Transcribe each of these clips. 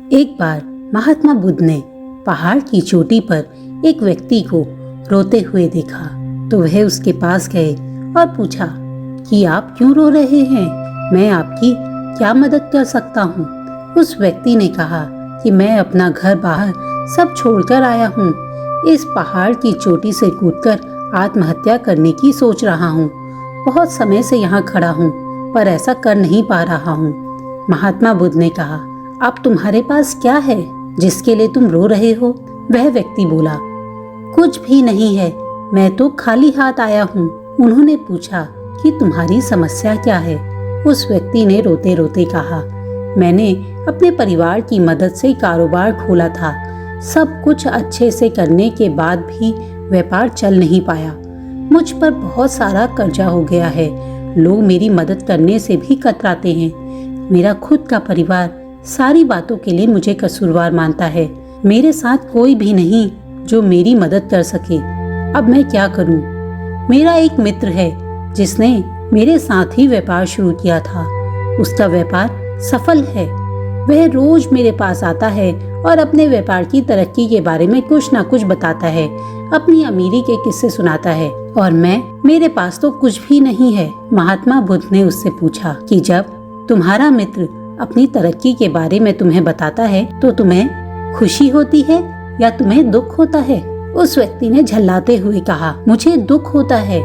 एक बार महात्मा बुद्ध ने पहाड़ की चोटी पर एक व्यक्ति को रोते हुए देखा तो वह उसके पास गए और पूछा कि आप क्यों रो रहे हैं, मैं आपकी क्या मदद कर सकता हूँ। उस व्यक्ति ने कहा कि मैं अपना घर बाहर सब छोड़कर आया हूँ, इस पहाड़ की चोटी से कूदकर आत्महत्या करने की सोच रहा हूँ। बहुत समय से यहाँ खड़ा हूँ पर ऐसा कर नहीं पा रहा हूँ। महात्मा बुद्ध ने कहा, अब तुम्हारे पास क्या है जिसके लिए तुम रो रहे हो। वह व्यक्ति बोला, कुछ भी नहीं है, मैं तो खाली हाथ आया हूँ। उन्होंने पूछा कि तुम्हारी समस्या क्या है। उस व्यक्ति ने रोते रोते कहा, मैंने अपने परिवार की मदद से कारोबार खोला था, सब कुछ अच्छे से करने के बाद भी व्यापार चल नहीं पाया। मुझ पर बहुत सारा कर्जा हो गया है, लोग मेरी मदद करने से भी कतराते हैं। मेरा खुद का परिवार सारी बातों के लिए मुझे कसूरवार मानता है। मेरे साथ कोई भी नहीं जो मेरी मदद कर सके। अब मैं क्या करूं? मेरा एक मित्र है जिसने मेरे साथ ही व्यापार शुरू किया था, उसका व्यापार सफल है। वह रोज मेरे पास आता है और अपने व्यापार की तरक्की के बारे में कुछ ना कुछ बताता है, अपनी अमीरी के किस्से सुनाता है और मेरे पास तो कुछ भी नहीं है। महात्मा बुद्ध ने उससे पूछा कि जब तुम्हारा मित्र अपनी तरक्की के बारे में तुम्हें बताता है तो तुम्हें खुशी होती है या तुम्हें दुख होता है? उस व्यक्ति ने झल्लाते हुए कहा, मुझे दुख होता है,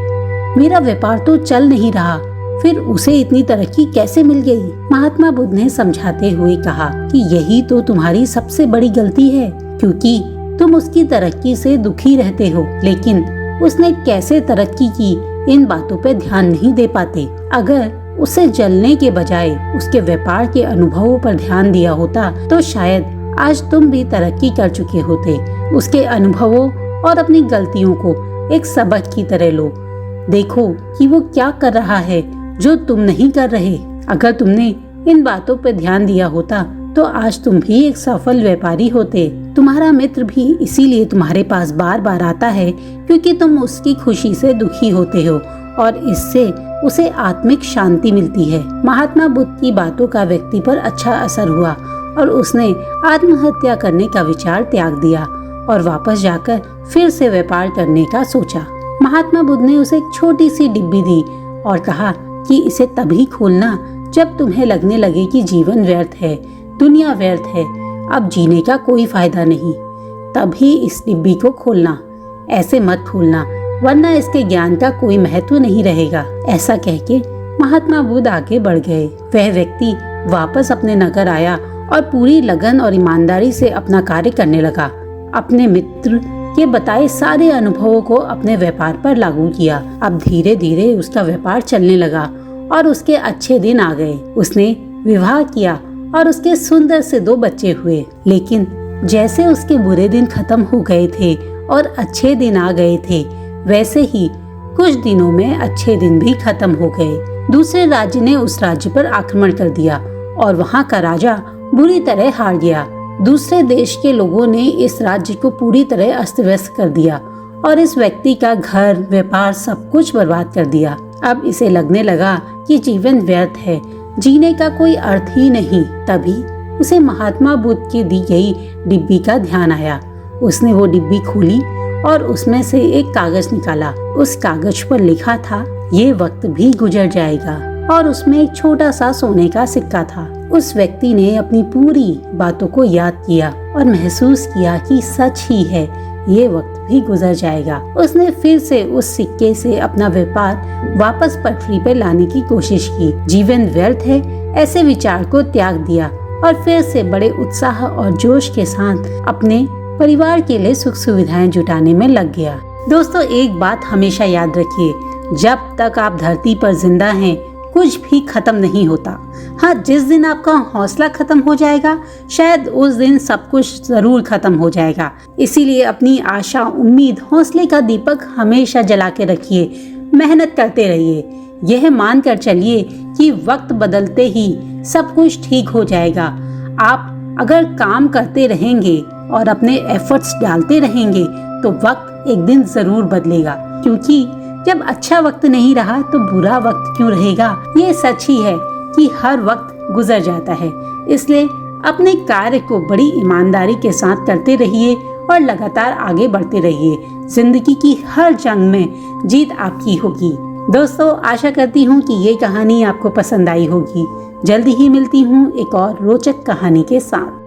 मेरा व्यापार तो चल नहीं रहा, फिर उसे इतनी तरक्की कैसे मिल गई? महात्मा बुद्ध ने समझाते हुए कहा कि यही तो तुम्हारी सबसे बड़ी गलती है, क्योंकि तुम उसकी तरक्की से दुखी रहते हो, लेकिन उसने कैसे तरक्की की इन बातों पे ध्यान नहीं दे पाते। अगर उसे जलने के बजाय उसके व्यापार के अनुभवों पर ध्यान दिया होता तो शायद आज तुम भी तरक्की कर चुके होते। उसके अनुभवों और अपनी गलतियों को एक सबक की तरह लो, देखो कि वो क्या कर रहा है जो तुम नहीं कर रहे। अगर तुमने इन बातों पर ध्यान दिया होता तो आज तुम भी एक सफल व्यापारी होते। तुम्हारा मित्र भी इसीलिए तुम्हारे पास बार बार आता है क्योंकि तुम उसकी खुशी से दुखी होते हो और इससे उसे आत्मिक शांति मिलती है। महात्मा बुद्ध की बातों का व्यक्ति पर अच्छा असर हुआ और उसने आत्महत्या करने का विचार त्याग दिया और वापस जाकर फिर से व्यापार करने का सोचा। महात्मा बुद्ध ने उसे एक छोटी सी डिब्बी दी और कहा कि इसे तभी खोलना जब तुम्हें लगने लगे कि जीवन व्यर्थ है, दुनिया व्यर्थ है, अब जीने का कोई फायदा नहीं, तभी इस डिब्बी को खोलना। ऐसे मत खोलना वरना इसके ज्ञान का कोई महत्व नहीं रहेगा। ऐसा कह के महात्मा बुद्ध आगे बढ़ गए। वह व्यक्ति वापस अपने नगर आया और पूरी लगन और ईमानदारी से अपना कार्य करने लगा। अपने मित्र के बताए सारे अनुभवों को अपने व्यापार पर लागू किया। अब धीरे धीरे उसका व्यापार चलने लगा और उसके अच्छे दिन आ गए। उसने विवाह किया और उसके सुंदर से 2 बच्चे हुए। लेकिन जैसे उसके बुरे दिन खत्म हो गए थे और अच्छे दिन आ गए थे, वैसे ही कुछ दिनों में अच्छे दिन भी खत्म हो गए। दूसरे राज्य ने उस राज्य पर आक्रमण कर दिया और वहाँ का राजा बुरी तरह हार गया। दूसरे देश के लोगों ने इस राज्य को पूरी तरह अस्त व्यस्त कर दिया और इस व्यक्ति का घर, व्यापार सब कुछ बर्बाद कर दिया। अब इसे लगने लगा कि जीवन व्यर्थ है, जीने का कोई अर्थ ही नहीं। तभी उसे महात्मा बुद्ध की दी गई डिब्बी का ध्यान आया। उसने वो डिब्बी खोली और उसमें से एक कागज निकाला। उस कागज पर लिखा था, ये वक्त भी गुजर जाएगा, और उसमें एक छोटा सा सोने का सिक्का था। उस व्यक्ति ने अपनी पूरी बातों को याद किया और महसूस किया कि सच ही है, ये वक्त भी गुजर जाएगा। उसने फिर से उस सिक्के से अपना व्यापार वापस पटरी पर लाने की कोशिश की। जीवन व्यर्थ है ऐसे विचार को त्याग दिया और फिर से बड़े उत्साह और जोश के साथ अपने परिवार के लिए सुख सुविधाएं जुटाने में लग गया। दोस्तों, एक बात हमेशा याद रखिए, जब तक आप धरती पर जिंदा हैं कुछ भी खत्म नहीं होता। हाँ, जिस दिन आपका हौसला खत्म हो जाएगा शायद उस दिन सब कुछ जरूर खत्म हो जाएगा। इसीलिए अपनी आशा, उम्मीद, हौसले का दीपक हमेशा जला के रखिए, मेहनत करते रहिए। यह मान कर चलिए कि वक्त बदलते ही सब कुछ ठीक हो जाएगा। आप अगर काम करते रहेंगे और अपने एफर्ट्स डालते रहेंगे तो वक्त एक दिन जरूर बदलेगा, क्योंकि जब अच्छा वक्त नहीं रहा तो बुरा वक्त क्यों रहेगा। ये सच ही है कि हर वक्त गुजर जाता है, इसलिए अपने कार्य को बड़ी ईमानदारी के साथ करते रहिए और लगातार आगे बढ़ते रहिए। जिंदगी की हर जंग में जीत आपकी होगी। दोस्तों, आशा करती हूँ कि ये कहानी आपको पसंद आई होगी। जल्दी ही मिलती हूँ एक और रोचक कहानी के साथ।